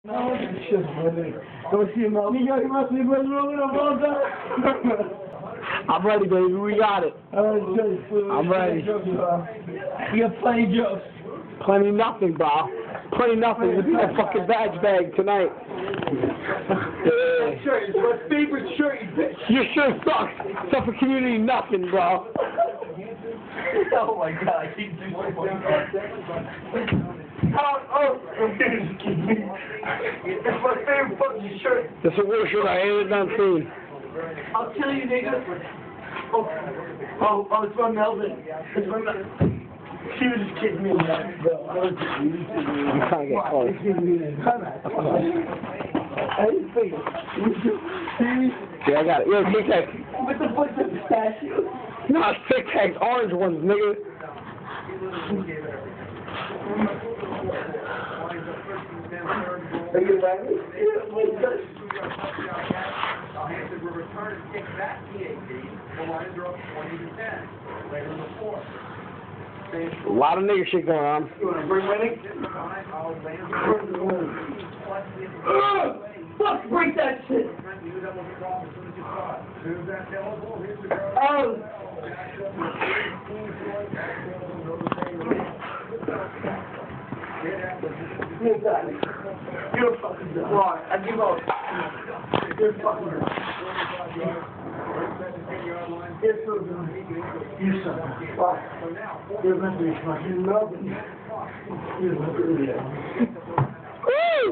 Don't see him out. You must be rolling up all time. I'm ready, baby. We got it. I'm ready. You got plenty jokes. Plenty nothing, bro. Plenty nothing. It's my fucking badge bag tonight. That shirt is my favorite shirt, you bitch. Your shirt sucks. Except for community nothing, bro. Oh my god, I can't do so much. It's my favorite fucking shirt. That's the worst shirt I ever done seen. I'll tell you, nigga. Oh, it's my Melvin. It's my Melvin. She was just kidding me. I'm trying to get close. Yeah, I got it. Yo, Tic Tac. What the fuck's a pistachio? No, it's Tic Tacs, orange ones, nigga. Are you back? We're returning to kick back PAT. The Lions are up 20-10 later in the fourth. A lot of nigger shit going on. You want to bring winning? Fuck, break that shit. Oh. You got it. You're a fucking dog. Right, I give up. You're fucking dog. You're so dumb. You suck. Why? You're meant to be fucking loving. You're meant to be. Woo!